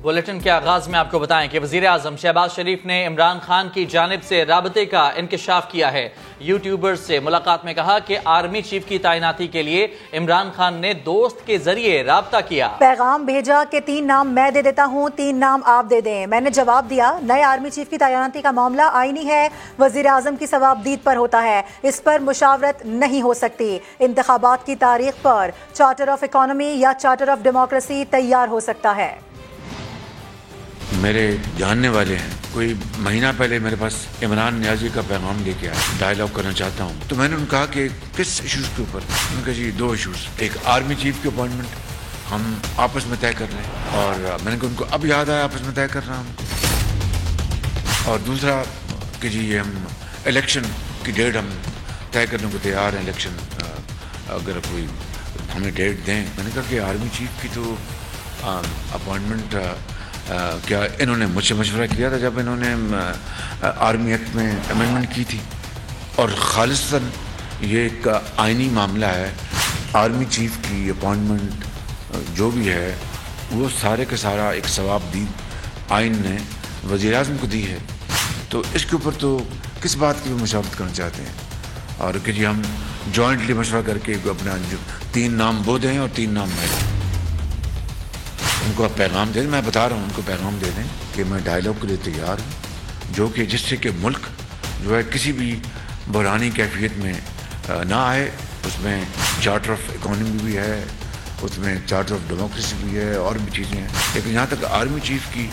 Bulletin کے آغاز میں آپ کو بتائیں کہ وزیر اعظم شہباز شریف نے عمران خان کی جانب سے رابطے کا انکشاف کیا ہے۔ یوٹیوبر سے ملاقات میں کہا کہ آرمی چیف کی تعیناتی کے لیے عمران خان نے دوست کے ذریعے رابطہ کیا۔ پیغام بھیجا کہ 3 نام میں دے دیتا ہوں، 3 نام آپ دے دیں۔ میں نے جواب دیا نئے آرمی چیف کی تعیناتی کا معاملہ آئینی ہے، وزیر اعظم کی ثوابدید پر ہوتا ہے، اس پر مشاورت نہیں ہو سکتی۔ انتخابات کی تاریخ پر چارٹر آف اکانومی یا چارٹر آف ڈیموکریسی تیار ہو سکتا ہے۔ میرے جاننے والے ہیں، کوئی مہینہ پہلے میرے پاس عمران نیازی کا پیغام لے کے آیا، ڈائیلاگ کرنا چاہتا ہوں، تو میں نے ان کہا کہ کس ایشوز کے اوپر؟ انہوں نے کہا جی 2 ایشوز، ایک آرمی چیف کی اپوائنٹمنٹ ہم آپس میں طے کر لیں، اور میں نے کہا ان کو اب یاد آیا آپس میں طے کرنا ہم کو، اور دوسرا کہ جی یہ ہم الیکشن کی ڈیٹ ہم طے کرنے کو تیار ہیں، الیکشن اگر کوئی ہمیں ڈیٹ دیں۔ میں نے کہا کہ آرمی چیف کی تو اپوائنٹمنٹ کیا انہوں نے مجھ سے مشورہ کیا تھا جب انہوں نے آرمی ایکٹ میں امینڈمنٹ کی تھی، اور خالصاً یہ ایک آئینی معاملہ ہے۔ آرمی چیف کی اپوائنٹمنٹ جو بھی ہے وہ سارے کا سارا ایک ثوابدید آئین نے وزیر اعظم کو دی ہے، تو اس کے اوپر تو کس بات کی بھی مشاورت کرنا چاہتے ہیں؟ اور کہ جی ہم جوائنٹلی مشورہ کر کے اپنا 3 نام وہ دیں اور 3 نام میں دیں۔ ان کو پیغام دیں، میں بتا رہا ہوں ان کو پیغام دے دیں کہ میں ڈائیلاگ کے لیے تیار ہوں، جو کہ جس سے کہ ملک جو ہے کسی بھی بحرانی کیفیت میں نہ آئے۔ اس میں چارٹر آف اکانومی بھی ہے، اس میں چارٹر آف ڈیموکریسی بھی ہے، اور بھی چیزیں ہیں، لیکن جہاں تک آرمی چیف کی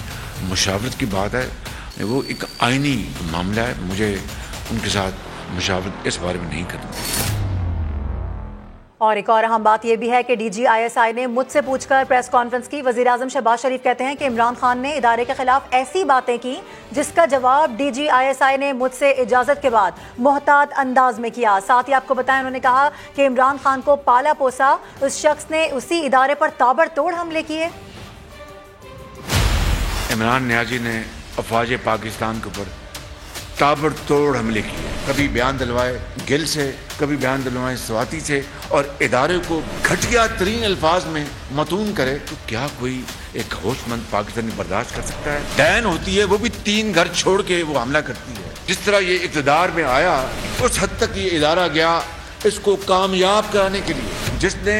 مشاورت کی بات ہے وہ ایک آئینی معاملہ ہے، مجھے ان کے ساتھ مشاورت اس بارے میں نہیں کرنی۔ اور ایک اور اہم بات یہ بھی ہے کہ D G I S I نے مجھ سے پوچھ کر پریس کانفرنس کی۔ وزیر اعظم شہباز شریف کہتے ہیں کہ عمران خان نے ادارے کے خلاف ایسی باتیں کی جس کا جواب D G I S I نے مجھ سے اجازت کے بعد محتاط انداز میں کیا۔ ساتھ ہی آپ کو بتائیں انہوں نے کہا کہ عمران خان کو پالا پوسا اس شخص نے اسی ادارے پر تابڑتوڑ حملے کیے۔ عمران نیازی نے افواج پاکستان کے اوپر تابڑ توڑ حملے کیے، کبھی بیان دلوائے گل سے، کبھی بیان دلوائے سواتی سے، اور ادارے کو گھٹیا ترین الفاظ میں متون کرے، تو کیا کوئی ایک ہوش مند پاکستانی برداشت کر سکتا ہے؟ ڈین ہوتی ہے وہ بھی 3 گھر چھوڑ کے وہ حملہ کرتی ہے۔ جس طرح یہ اقتدار میں آیا اس حد تک یہ ادارہ گیا اس کو کامیاب کرانے کے لیے، جس نے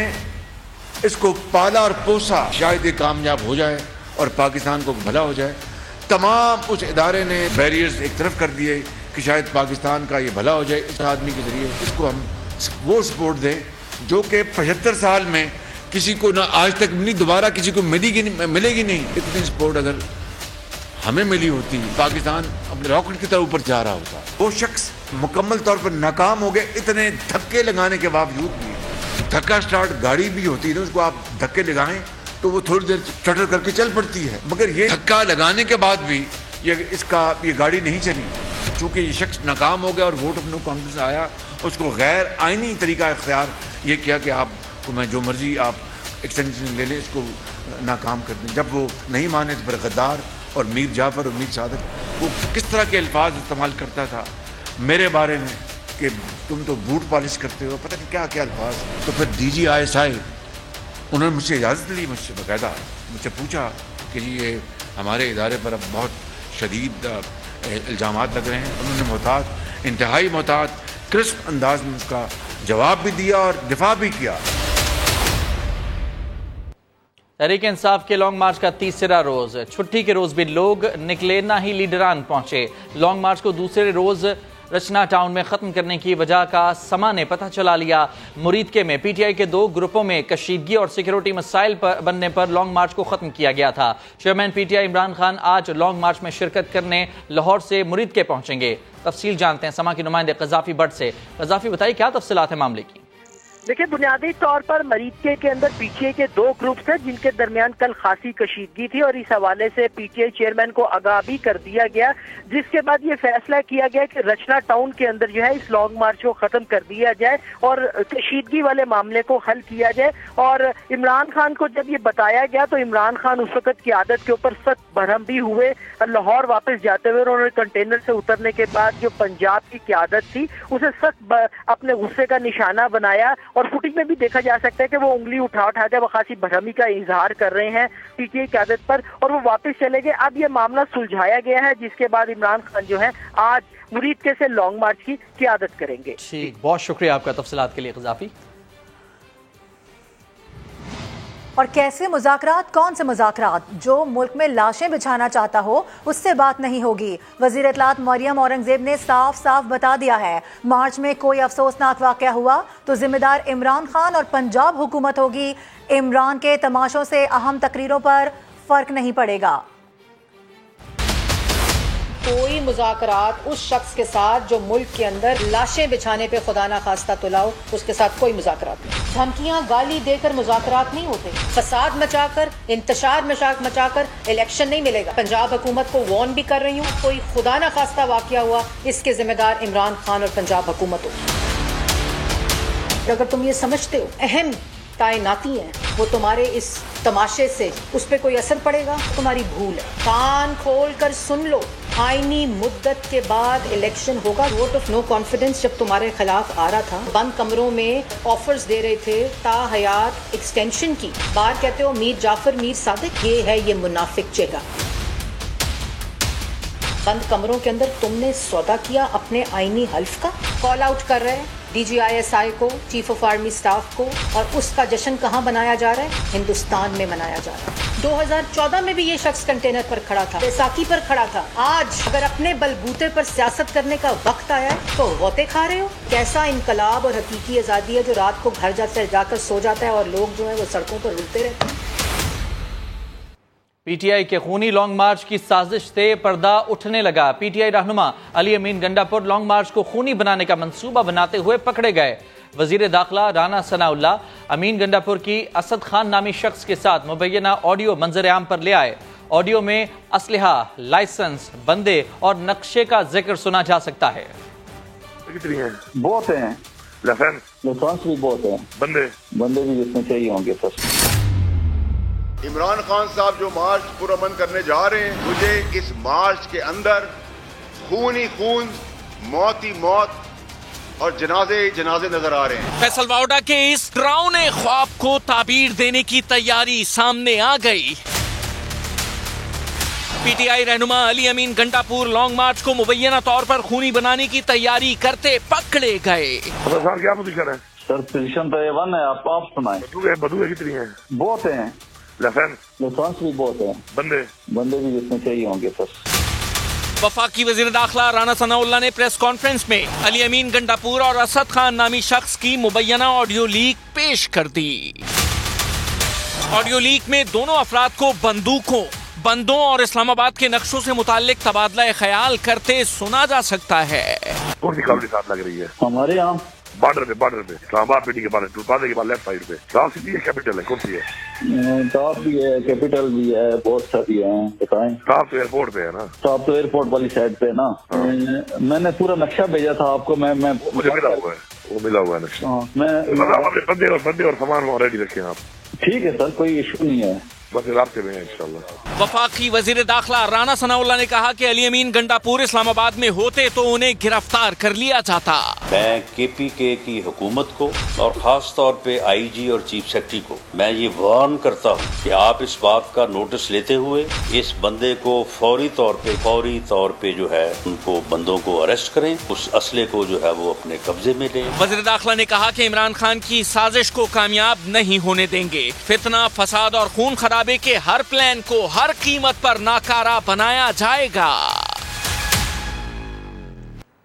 اس کو پالا اور پوسا شاید یہ کامیاب ہو جائے اور پاکستان کو بھلا ہو جائے۔ تمام اس ادارے نے بیریئرز ایک طرف کر دیے کہ شاید پاکستان کا یہ بھلا ہو جائے اس آدمی کے ذریعے، اس کو ہم وہ سپورٹ دیں جو کہ 75 سال میں کسی کو نہ آج تک ملی، دوبارہ کسی کو ملے گی نہیں۔ اتنی سپورٹ اگر ہمیں ملی ہوتی، پاکستان اپنے راکٹ کی طرح اوپر جا رہا ہوتا۔ وہ شخص مکمل طور پر ناکام ہو گئے، اتنے دھکے لگانے کے باوجود بھی۔ دھکا سٹارٹ گاڑی بھی ہوتی ہے، اس کو آپ دھکے لگائیں تو وہ تھوڑی دیر چٹر کر کے چل پڑتی ہے، مگر یہ دھکا لگانے کے بعد بھی یہ گاڑی نہیں چلی، چونکہ یہ شخص ناکام ہو گیا اور ووٹ آف نو کانفیڈنس آیا۔ اس کو غیر آئینی طریقہ اختیار یہ کیا کہ آپ کو میں جو مرضی آپ ایکسٹینشن لے لیں، اس کو ناکام کر دیں۔ جب وہ نہیں مانے تو پھر غدار اور میر جعفر اور میر صادق وہ کس طرح کے الفاظ استعمال کرتا تھا میرے بارے میں کہ تم تو بوٹ پالش کرتے ہو، پتہ نہیں کیا کیا الفاظ۔ تو پھر D G I S I انہوں نے مجھ سے اجازت لی، مجھ سے باقاعدہ مجھ سے پوچھا کہ جی یہ ہمارے ادارے پر اب بہت شدید الزامات لگ رہے ہیں۔ انہوں نے انتہائی محتاط کرسپ انداز میں اس کا جواب بھی دیا اور دفاع بھی کیا۔ تحریک انصاف کے لانگ مارچ کا 30واں روز، چھٹی کے روز بھی لوگ نکلے، نہ ہی لیڈران پہنچے۔ لانگ مارچ کو دوسرے روز رچنا ٹاؤن میں ختم کرنے کی وجہ کا سما نے پتہ چلا لیا۔ مریدکے میں پی ٹی آئی کے 2 گروپوں میں کشیدگی اور سیکیورٹی مسائل بننے پر لانگ مارچ کو ختم کیا گیا تھا۔ Chairman P T I Imran Khan آج لانگ مارچ میں شرکت کرنے لاہور سے مریدکے پہنچیں گے۔ تفصیل جانتے ہیں سما کے نمائندے قذافی بٹ سے۔ قذافی بتائیے کیا تفصیلات ہیں معاملے کی؟ دیکھیں، بنیادی طور پر مریدکے کے اندر پی ٹی آئی کے 2 گروپس ہیں جن کے درمیان کل خاصی کشیدگی تھی، اور اس حوالے سے پی ٹی آئی چیئرمین کو آگاہ بھی کر دیا گیا، جس کے بعد یہ فیصلہ کیا گیا کہ رچنا ٹاؤن کے اندر جو ہے اس لانگ مارچ کو ختم کر دیا جائے اور کشیدگی والے معاملے کو حل کیا جائے۔ اور عمران خان کو جب یہ بتایا گیا تو عمران خان اس وقت قیادت کے اوپر سخت برہم بھی ہوئے۔ لاہور واپس جاتے ہوئے انہوں نے کنٹینر سے اترنے کے بعد جو پنجاب کی قیادت تھی اسے سخت اپنے غصے کا نشانہ بنایا اور فوٹنگ میں بھی دیکھا جا سکتا ہے کہ وہ انگلی اٹھا کے وہ خاصی برہمی کا اظہار کر رہے ہیں پی ٹی آئی قیادت پر اور وہ واپس چلے گئے. اب یہ معاملہ سلجھایا گیا ہے جس کے بعد عمران خان جو ہے آج مرید کے سے لانگ مارچ کی قیادت کریں گے. ٹھیک، بہت شکریہ آپ کا تفصیلات کے لیے قذافی. اور کیسے مذاکرات؟ کون سے مذاکرات؟ جو ملک میں لاشیں بچھانا چاہتا ہو اس سے بات نہیں ہوگی. وزیر اطلاعات مریم اورنگزیب نے صاف صاف بتا دیا ہے مارچ میں کوئی افسوسناک واقعہ ہوا تو ذمہ دار عمران خان اور پنجاب حکومت ہوگی. عمران کے تماشوں سے اہم تقریروں پر فرق نہیں پڑے گا. کوئی مذاکرات اس شخص کے ساتھ جو ملک کے اندر لاشیں بچھانے پہ خدا نہ خواستہ تلاؤ، اس کے ساتھ کوئی مذاکرات نہیں. دھمکیاں گالی دے کر مذاکرات نہیں ہوتے. فساد مچا کر، انتشار مچا کر الیکشن نہیں ملے گا. پنجاب حکومت کو وارن بھی کر رہی ہوں، کوئی خدا نہ خواستہ واقعہ ہوا اس کے ذمہ دار عمران خان اور پنجاب حکومت ہو. اگر تم یہ سمجھتے ہو اہم تعیناتی ہیں وہ تمہارے اس تماشے سے اس پہ کوئی اثر پڑے گا، تمہاری بھول ہے. کان کھول کر سن لو، آئینی مدت کے بعد الیکشن ہوگا. ووٹ آف نو کانفیڈنس جب تمہارے خلاف آ رہا تھا، بند کمروں میں آفرز دے رہے تھے تا حیات ایکسٹینشن کی. باہر کہتے ہو میر جعفر میر صادق، یہ ہے یہ منافق چہرہ. بند کمروں کے اندر تم نے سودا کیا اپنے آئینی حلف کا. کال آؤٹ کر رہے ہیں D G I S I کو، چیف آف آرمی اسٹاف کو، اور اس کا جشن کہاں منایا جا رہا ہے؟ ہندوستان میں منایا جا رہا ہے. 2014 میں بھی یہ شخص کنٹینر پر کھڑا تھا، بیساکھی پر کھڑا تھا. آج اگر اپنے بلبوتے پر سیاست کرنے کا وقت آیا ہے تو غوطے کھا رہے ہو. کیسا انقلاب اور حقیقی آزادی ہے جو رات کو گھر جا کر سو جاتا ہے اور لوگ جو ہے وہ سڑکوں پر رلتے رہتے ہیں. پی ٹی آئی کے خونی لانگ مارچ کی سازش سے پردہ اٹھنے لگا. پی ٹی آئی رہنما علی امین گنڈا پور لانگ مارچ کو خونی بنانے کا منصوبہ بناتے ہوئے پکڑے گئے. وزیر داخلہ رانا ثناء اللہ امین گنڈا پور کی اسد خان نامی شخص کے ساتھ مبینہ آڈیو منظر عام پر لے آئے. آڈیو میں اسلحہ، لائسنس، بندے اور نقشے کا ذکر سنا جا سکتا ہے. بہت ہیں، لائسنس بھی بہت ہیں، بندے بھی جس میں چاہیے ہوں گے. عمران خان صاحب جو مارچ پرامن کرنے جا رہے ہیں، مجھے اس مارچ کے اندر خون ہی خون، موت ہی موت اور جنازے ہی جنازے نظر آ رہے ہیں. فیصل واؤڈا کے اس ڈراؤنے خواب کو تعبیر دینے کی تیاری سامنے آ گئی. پی ٹی آئی رہنما علی امین گنڈا پور لانگ مارچ کو مبینہ طور پر خونی بنانے کی تیاری کرتے پکڑے گئے. کیا پوزیشن ہے سر؟ پوزیشن تو A1 ہے. آپ سنائیں. بدوئے کتنی ہیں؟ بہت ہیں، لائسنس بھی بہت ہیں، بندے بھی جس میں چاہیے ہوں گے. سر وفاقی وزیر داخلہ رانا ثناء اللہ نے پریس کانفرنس میں علی امین گنڈا پور اور اسد خان نامی شخص کی مبینہ آڈیو لیک پیش کر دی. آڈیو لیک میں دونوں افراد کو بندوقوں، بندوں اور اسلام آباد کے نقشوں سے متعلق تبادلہ خیال کرتے سنا جا سکتا ہے. کون سی خبر ساتھ لگ رہی ہے؟ ہمارے یہاں بارڈر پہ اسلام آباد پیٹی کے بعد لیفٹ سائڈ پہ ٹاپ سٹی ہے، کیپٹل ہے، کون سی ہے؟ ٹاپ بھی ہے، کیپٹل بھی ہے، بہت ساری ہیں. بتائیں. ٹاپ تو ایئرپورٹ پہ ہے نا؟ ٹاپ تو ایئرپورٹ والی سائڈ پہ نا. میں نے پورا نقشہ بھیجا تھا آپ کو. مجھے ملا ہوا ہے نقشہ. بندے اور سامان ریڈی رکھے ہیں آپ. ٹھیک ہے سر، کوئی ایشو نہیں ہے. بس رابطے میں ہیں انشاءاللہ. وفاقی وزیر داخلہ رانا ثناء اللہ نے کہا کہ علی امین گنڈا پور اسلام آباد میں ہوتے تو انہیں گرفتار کر لیا جاتا. میں کے پی کے کی حکومت کو اور خاص طور پہ آئی جی اور چیف سیکرٹری کو میں یہ وارن کرتا ہوں کہ آپ اس بات کا نوٹس لیتے ہوئے اس بندے کو فوری طور پہ جو ہے ان کو بندوں کو اریسٹ کریں، اس اسلحے کو جو ہے وہ اپنے قبضے میں لیں. وزیر داخلہ نے کہا کہ عمران خان کی سازش کو کامیاب نہیں ہونے دیں گے. فتنہ، فساد اور خون خرابے کے ہر پلان کو ہر قیمت پر ناکارہ بنایا جائے گا.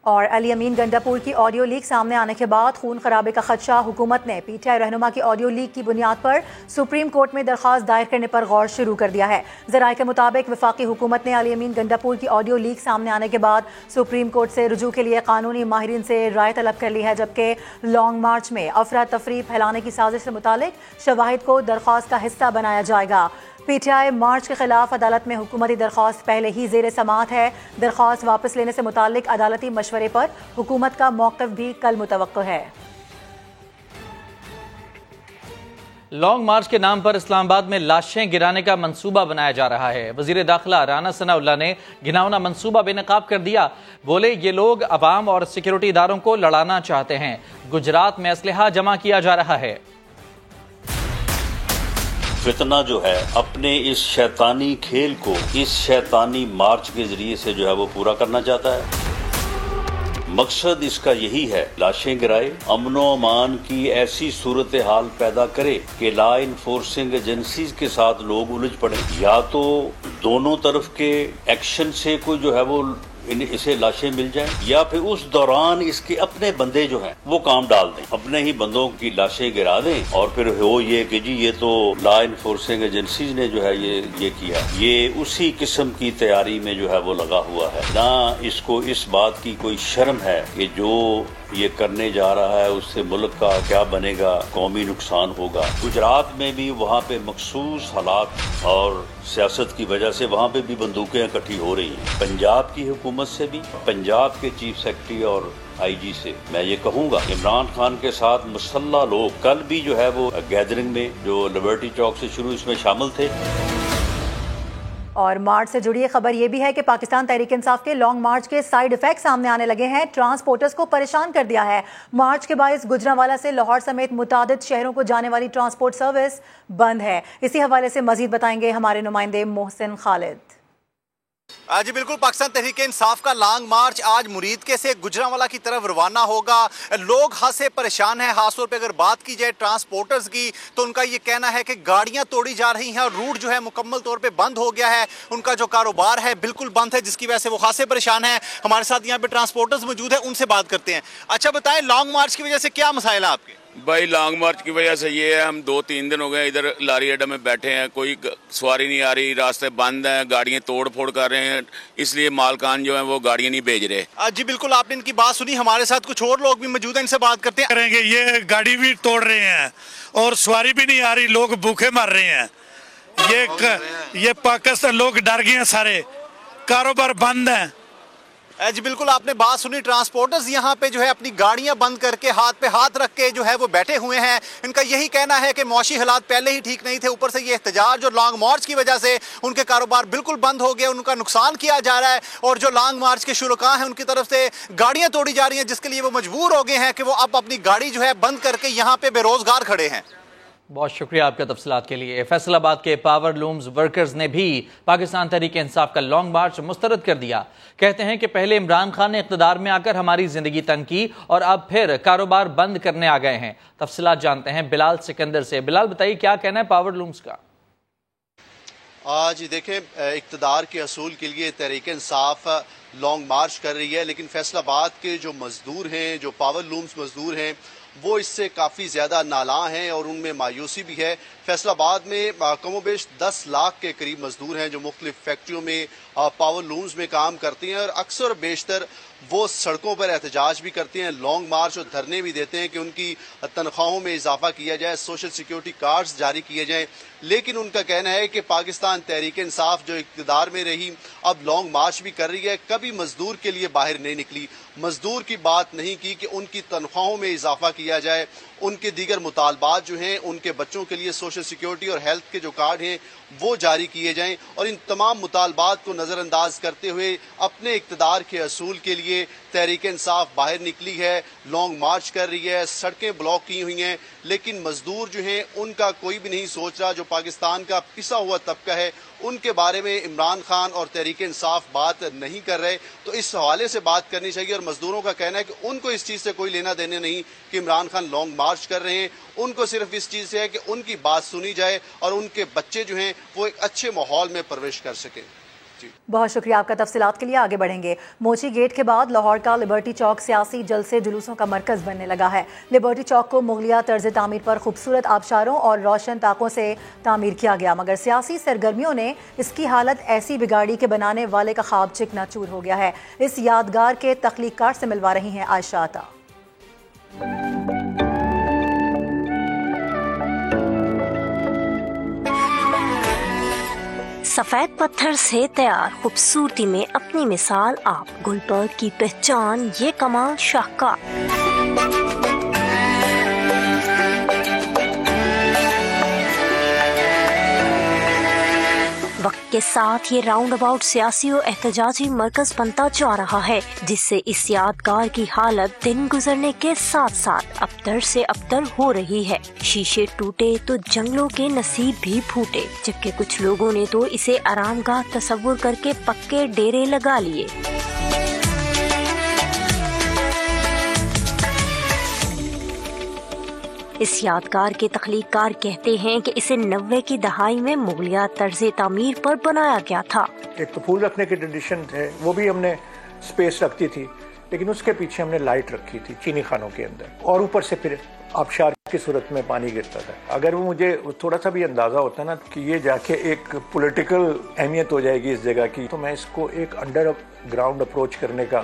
اور علی امین گنڈا پور کی آڈیو لیک سامنے آنے کے بعد خون خرابے کا خدشہ، حکومت نے پی ٹی آئی رہنما کی آڈیو لیک کی بنیاد پر سپریم کورٹ میں درخواست دائر کرنے پر غور شروع کر دیا ہے. ذرائع کے مطابق وفاقی حکومت نے علی امین گنڈا پور کی آڈیو لیک سامنے آنے کے بعد سپریم کورٹ سے رجوع کے لیے قانونی ماہرین سے رائے طلب کر لی ہے، جبکہ لانگ مارچ میں افراتفری پھیلانے کی سازش سے متعلق شواہد کو درخواست کا حصہ بنایا جائے گا. پی ٹی آئی مارچ کے خلاف عدالت میں حکومتی درخواست پہلے ہی زیر سماعت ہے. درخواست واپس لینے سے متعلق عدالتی مشورے پر حکومت کا موقف بھی کل متوقع ہے. لانگ مارچ کے نام پر اسلام آباد میں لاشیں گرانے کا منصوبہ بنایا جا رہا ہے۔ وزیر داخلہ رانا ثناء اللہ نے گھناؤنا منصوبہ بے نقاب کر دیا۔ بولے یہ لوگ عوام اور سیکیورٹی اداروں کو لڑانا چاہتے ہیں۔ گجرات میں اسلحہ جمع کیا جا رہا ہے۔ فتنہ جو ہے اپنے اس شیطانی کھیل کو اس شیطانی مارچ کے ذریعے سے جو ہے وہ پورا کرنا چاہتا ہے۔ مقصد اس کا یہی ہے، لاشیں گرائے، امن و امان کی ایسی صورتحال پیدا کرے کہ لا انفورسنگ ایجنسیز کے ساتھ لوگ الجھ پڑے، یا تو دونوں طرف کے ایکشن سے کوئی جو ہے وہ اسے لاشیں مل جائیں، یا پھر اس دوران اس کے اپنے بندے جو ہیں وہ کام ڈال دیں، اپنے ہی بندوں کی لاشیں گرا دیں، اور پھر ہو یہ کہ جی یہ تو لا انفورسنگ ایجنسیز نے جو ہے یہ کیا۔ یہ اسی قسم کی تیاری میں جو ہے وہ لگا ہوا ہے، نہ اس کو اس بات کی کوئی شرم ہے کہ جو یہ کرنے جا رہا ہے اس سے ملک کا کیا بنے گا، قومی نقصان ہوگا۔ گجرات میں بھی وہاں پہ مخصوص حالات اور سیاست کی وجہ سے وہاں پہ بھی بندوقیں اکٹھی ہو رہی ہیں۔ پنجاب کی حکومت سے بھی، پنجاب کے چیف سیکرٹری اور آئی جی سے میں یہ کہوں گا، عمران خان کے ساتھ مسلح لوگ کل بھی جو ہے وہ گیدرنگ میں جو لبرٹی چوک سے شروع اس میں شامل تھے۔ اور مارچ سے جڑی خبر یہ بھی ہے کہ پاکستان تحریک انصاف کے لانگ مارچ کے سائیڈ ایفیکٹ سامنے آنے لگے ہیں۔ ٹرانسپورٹرز کو پریشان کر دیا ہے۔ مارچ کے باعث گجرانوالہ سے لاہور سمیت متعدد شہروں کو جانے والی ٹرانسپورٹ سروس بند ہے۔ اسی حوالے سے مزید بتائیں گے ہمارے نمائندے محسن خالد۔ جی بالکل، پاکستان تحریک انصاف کا لانگ مارچ آج مریدکے سے گجرانوالہ کی طرف روانہ ہوگا۔ لوگ حد سے پریشان ہیں، خاص طور پہ اگر بات کی جائے ٹرانسپورٹرز کی تو ان کا یہ کہنا ہے کہ گاڑیاں توڑی جا رہی ہیں اور روٹ جو ہے مکمل طور پہ بند ہو گیا ہے۔ ان کا جو کاروبار ہے بالکل بند ہے، جس کی وجہ سے وہ خاصے پریشان ہیں۔ ہمارے ساتھ یہاں پہ ٹرانسپورٹرز موجود ہیں، ان سے بات کرتے ہیں۔ اچھا بتائیں، لانگ مارچ کی وجہ سے کیا مسائل ہیں آپ کے؟ بھائی لانگ مارچ کی وجہ سے یہ ہے، ہم 2-3 دن ہو گئے ادھر لاری اڈا میں بیٹھے ہیں، کوئی سواری نہیں آ رہی، راستے بند ہیں، گاڑیاں توڑ پھوڑ کر رہے ہیں، اس لیے مالکان جو ہیں وہ گاڑیاں نہیں بھیج رہے۔ جی بالکل، آپ نے ان کی بات سنی، ہمارے ساتھ کچھ اور لوگ بھی موجود ہیں، ان سے بات کرتے ہیں۔ کریں گے، یہ گاڑی بھی توڑ رہے ہیں اور سواری بھی نہیں آ رہی، لوگ بھوکے مر رہے ہیں۔ یہ پاکستان لوگ ڈر گئے ہیں، سارے کاروبار بند ہیں۔ جی بالکل، آپ نے بات سنی، ٹرانسپورٹرز یہاں پہ جو ہے اپنی گاڑیاں بند کر کے ہاتھ پہ ہاتھ رکھ کے جو ہے وہ بیٹھے ہوئے ہیں۔ ان کا یہی کہنا ہے کہ معاشی حالات پہلے ہی ٹھیک نہیں تھے، اوپر سے یہ احتجاج اور لانگ مارچ کی وجہ سے ان کے کاروبار بالکل بند ہو گئے، ان کا نقصان کیا جا رہا ہے، اور جو لانگ مارچ کے شرکاء ہیں ان کی طرف سے گاڑیاں توڑی جا رہی ہیں، جس کے لیے وہ مجبور ہو گئے ہیں کہ وہ اب اپنی گاڑی جو ہے بند کر کے یہاں پہ بے روزگار کھڑے ہیں۔ بہت شکریہ آپ کے تفصیلات کے لیے۔ فیصل آباد کے پاور لومز ورکرز نے بھی پاکستان تحریک انصاف کا لانگ مارچ مسترد کر دیا۔ کہتے ہیں کہ پہلے عمران خان نے اقتدار میں آ کر ہماری زندگی تنگ کی اور اب پھر کاروبار بند کرنے آ گئے ہیں۔ تفصیلات جانتے ہیں بلال سکندر سے۔ بلال بتائیے کیا کہنا ہے پاور لومز کا؟ جی دیکھیں، اقتدار کے حصول کے لیے تحریک انصاف لانگ مارچ کر رہی ہے، لیکن فیصل آباد کے جو مزدور ہیں، جو پاور لومز مزدور ہیں، وہ اس سے کافی زیادہ نالاں ہیں اور ان میں مایوسی بھی ہے۔ فیصل آباد میں کم و بیش 10 لاکھ کے قریب مزدور ہیں جو مختلف فیکٹریوں میں پاور لومز میں کام کرتے ہیں، اور اکثر بیشتر وہ سڑکوں پر احتجاج بھی کرتے ہیں، لانگ مارچ اور دھرنے بھی دیتے ہیں کہ ان کی تنخواہوں میں اضافہ کیا جائے، سوشل سیکیورٹی کارڈز جاری کیے جائیں۔ لیکن ان کا کہنا ہے کہ پاکستان تحریک انصاف جو اقتدار میں رہی اب لانگ مارچ بھی کر رہی ہے، کبھی مزدور کے لیے باہر نہیں نکلی، مزدور کی بات نہیں کی کہ ان کی تنخواہوں میں اضافہ کیا جائے، ان کے دیگر مطالبات جو ہیں، ان کے بچوں کے لیے سوشل سیکیورٹی اور ہیلتھ کے جو کارڈ ہیں وہ جاری کیے جائیں، اور ان تمام مطالبات کو نظر انداز کرتے ہوئے اپنے اقتدار کے حصول کے لیے تحریک انصاف باہر نکلی ہے، لانگ مارچ کر رہی ہے، سڑکیں بلاک کی ہوئی ہیں، لیکن مزدور جو ہیں ان کا کوئی بھی نہیں سوچ رہا۔ جو پاکستان کا پسا ہوا طبقہ ہے ان کے بارے میں عمران خان اور تحریک انصاف بات نہیں کر رہے، تو اس حوالے سے بات کرنی چاہیے۔ اور مزدوروں کا کہنا ہے کہ ان کو اس چیز سے کوئی لینا دینا نہیں کہ عمران خان لانگ مارچ کر رہے ہیں، ان کو صرف اس چیز سے ہے کہ ان کی بات سنی جائے اور ان کے بچے جو ہیں وہ ایک اچھے ماحول میں پرورش کر سکیں۔ بہت شکریہ آپ کا تفصیلات کے لیے۔ آگے بڑھیں گے۔ موچی گیٹ کے بعد لاہور کا لبرٹی چوک سیاسی جلسے جلوسوں کا مرکز بننے لگا ہے۔ لبرٹی چوک کو مغلیہ طرز تعمیر پر خوبصورت آبشاروں اور روشن طاقوں سے تعمیر کیا گیا، مگر سیاسی سرگرمیوں نے اس کی حالت ایسی بگاڑی کہ بنانے والے کا خواب چکنا چور ہو گیا ہے۔ اس یادگار کے تخلیق کار سے ملوا رہی ہیں عائشہ عطا۔ سفید پتھر سے تیار خوبصورتی میں اپنی مثال آپ، گلبرگ کی پہچان یہ کمال شاہکار۔ وقت کے ساتھ یہ راؤنڈ اباؤٹ سیاسی و احتجاجی مرکز بنتا جا رہا ہے، جس سے اس یادگار کی حالت دن گزرنے کے ساتھ ساتھ ابتر سے ابتر ہو رہی ہے۔ شیشے ٹوٹے تو جنگلوں کے نصیب بھی پھوٹے، جبکہ کچھ لوگوں نے تو اسے آرام گاہ تصور کر کے پکے ڈیرے لگا لیے۔ اس یادگار کے تخلیق کار کہتے ہیں کہ اسے 90 کی دہائی میں مغلیہ طرز تعمیر پر بنایا گیا تھا۔ ایک تو پھول رکھنے کی ٹریڈیشن ہے، وہ بھی ہم نے سپیس رکھتی تھی، لیکن اس کے پیچھے ہم نے لائٹ رکھی تھی چینی خانوں کے اندر، اور اوپر سے پھر آبشار کی صورت میں پانی گرتا تھا۔ اگر وہ مجھے تھوڑا سا بھی اندازہ ہوتا نا کہ یہ جا کے ایک پولیٹیکل اہمیت ہو جائے گی اس جگہ کی، تو میں اس کو ایک انڈر گراؤنڈ اپروچ کرنے کا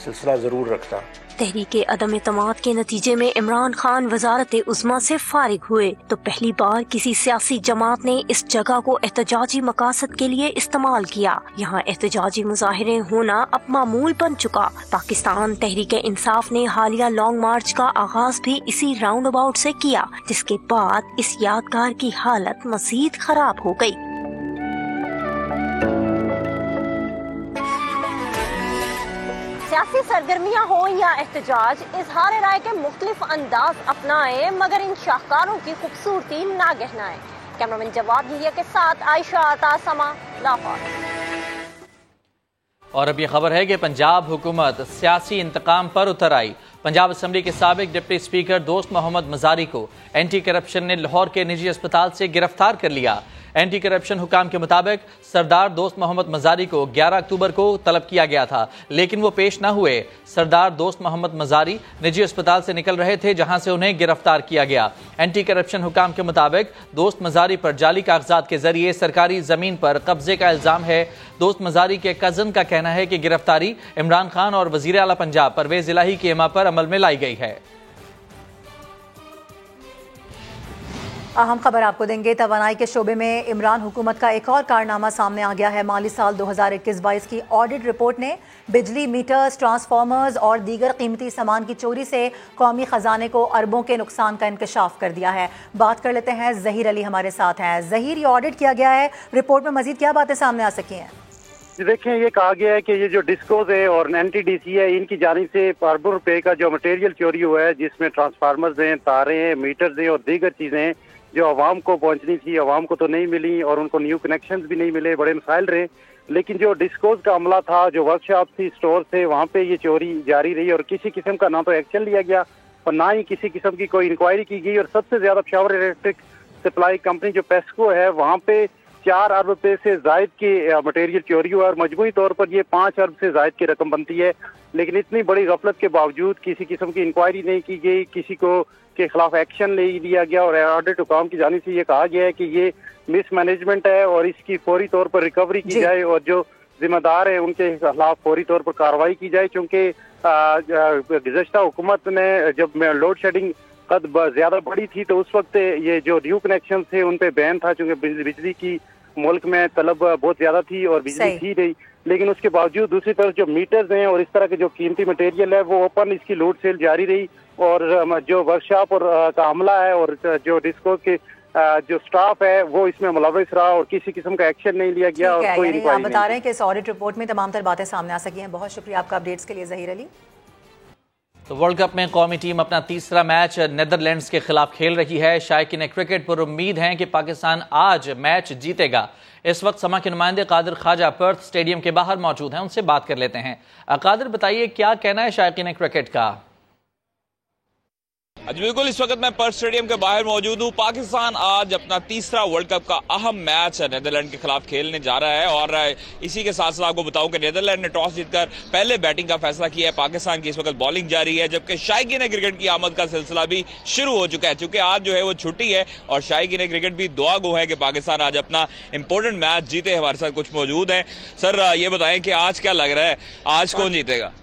سلسلہ ضرور رکھتا۔ تحریک عدم اعتماد کے نتیجے میں عمران خان وزارت عظمیٰ سے فارغ ہوئے تو پہلی بار کسی سیاسی جماعت نے اس جگہ کو احتجاجی مقاصد کے لیے استعمال کیا۔ یہاں احتجاجی مظاہرے ہونا اب معمول بن چکا۔ پاکستان تحریک انصاف نے حالیہ لانگ مارچ کا آغاز بھی اسی راؤنڈ اباؤٹ سے کیا، جس کے بعد اس یادگار کی حالت مزید خراب ہو گئی۔ سیاسی سرگرمیاں ہوں یا احتجاج، اظہار رائے کے مختلف انداز اپنائیں، مگر ان شاہکاروں کی خوبصورتی نہ گہنائیں۔ کیمرامین جواد ہیہ کے ساتھ عائشہ عطا، سما، لاہور۔ اور اب یہ خبر ہے کہ پنجاب حکومت سیاسی انتقام پر اتر آئی۔ پنجاب اسمبلی کے سابق ڈپٹی اسپیکر دوست محمد مزاری کو اینٹی کرپشن نے لاہور کے نجی اسپتال سے گرفتار کر لیا۔ اینٹی کرپشن حکام کے مطابق سردار دوست محمد مزاری کو 11 اکتوبر کو طلب کیا گیا تھا، لیکن وہ پیش نہ ہوئے۔ سردار دوست محمد مزاری نجی اسپتال سے نکل رہے تھے، جہاں سے انہیں گرفتار کیا گیا۔ اینٹی کرپشن حکام کے مطابق دوست مزاری پر جعلی کاغذات کے ذریعے سرکاری زمین پر قبضے کا الزام ہے۔ دوست مزاری کے کزن کا کہنا ہے کہ گرفتاری عمران خان اور وزیر اعلیٰ پنجاب پرویز الہی کی اما پر عمل میں لائی گئی ہے۔ اہم خبر آپ کو دیں گے، توانائی کے شعبے میں عمران حکومت کا ایک اور کارنامہ سامنے آ گیا ہے۔ مالی سال 2021-22 کی آڈٹ رپورٹ نے بجلی میٹرز، ٹرانسفارمرز اور دیگر قیمتی سامان کی چوری سے قومی خزانے کو اربوں کے نقصان کا انکشاف کر دیا ہے۔ بات کر لیتے ہیں، ظہیر علی ہمارے ساتھ ہیں۔ ظہیر، یہ آڈٹ کیا گیا ہے، رپورٹ میں مزید کیا باتیں سامنے آ سکی ہیں؟ دیکھیں، یہ کہا گیا ہے کہ یہ جو ڈسکوز ہے اور NTDC ہے، ان کی جانب سے اربوں روپے کا جو مٹیریل چوری ہوا ہے، جس میں ٹرانسفارمرز ہیں، تاریں ہیں، میٹرز ہیں اور دیگر چیزیں ہیں جو عوام کو پہنچنی تھی، عوام کو تو نہیں ملی اور ان کو نیو کنیکشنز بھی نہیں ملے، بڑے مسائل رہے۔ لیکن جو ڈسکوز کا عملہ تھا، جو ورک شاپ تھی، سٹور تھے، وہاں پہ یہ چوری جاری رہی اور کسی قسم کا نہ تو ایکشن لیا گیا اور نہ ہی کسی قسم کی کوئی انکوائری کی گئی۔ اور سب سے زیادہ پشاور الیکٹرک سپلائی کمپنی جو پیسکو ہے، وہاں پہ 4 ارب روپے سے زائد کی مٹیریل چوری ہوا اور مجموعی طور پر یہ 5 ارب سے زائد کی رقم بنتی ہے۔ لیکن اتنی بڑی غفلت کے باوجود کسی قسم کی انکوائری نہیں کی گئی، کسی کو کے خلاف ایکشن لے لیا گیا اور آڈٹ حکام کی جانب سے یہ کہا گیا ہے کہ یہ مس مینجمنٹ ہے اور اس کی فوری طور پر ریکوری کی جائے اور جو ذمہ دار ہیں ان کے خلاف فوری طور پر کارروائی کی جائے، چونکہ گزشتہ حکومت نے جب لوڈ شیڈنگ قد زیادہ بڑی تھی تو اس وقت یہ جو نیو کنیکشن تھے ان پہ بین تھا، چونکہ بجلی کی ملک میں طلب بہت زیادہ تھی اور بجلی تھی نہیں، لیکن اس کے باوجود دوسری طرف جو میٹرز ہیں اور اس طرح کے جو قیمتی مٹیریل ہے وہ اوپن اس کی لوڈ سیل جاری رہی اور جو ورک شاپ اور کا عملہ ہے اور جو ڈسکو کے جو سٹاف ہے وہ اس میں ملوث رہا اور کسی قسم کا ایکشن نہیں لیا گیا اور کوئی انکوائری نہیں۔ آپ بتا رہے ہیں کہ اس آڈٹ رپورٹ میں تمام تر باتیں سامنے آ سکی ہیں۔ بہت شکریہ آپ کا اپڈیٹس کے لیے ظہیر علی۔ تو ورلڈ کپ میں قومی ٹیم اپنا تیسرا میچ نیدرلینڈز کے خلاف کھیل رہی ہے۔ شائقین کرکٹ پر امید ہیں کہ پاکستان آج میچ جیتے گا۔ اس وقت سما کے نمائندے قادر خواجہ پرتھ اسٹیڈیم کے باہر موجود ہیں، ان سے بات کر لیتے ہیں۔ قادر، بتائیے کیا کہنا ہے شائقین کرکٹ کا؟ بالکل، اس وقت میں پرتھ اسٹیڈیم کے باہر موجود ہوں۔ پاکستان آج اپنا تیسرا ورلڈ کپ کا اہم میچ نیدرلینڈ کے خلاف کھیلنے جا رہا ہے اور اسی کے ساتھ ساتھ آپ کو بتاؤں کہ نیدرلینڈ نے ٹاس جیت کر پہلے بیٹنگ کا فیصلہ کیا ہے۔ پاکستان کی اس وقت بالنگ جاری ہے، جبکہ شائقین کرکٹ کی آمد کا سلسلہ بھی شروع ہو چکا ہے، چونکہ آج جو ہے وہ چھٹی ہے اور شائقین کرکٹ بھی دعا گو ہے کہ پاکستان آج اپنا امپورٹنٹ میچ جیتے۔ ہمارے ساتھ کچھ موجود ہیں۔ سر، یہ بتائیں کہ آج کیا لگ رہا ہے، آج کون جیتے گا؟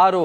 RO,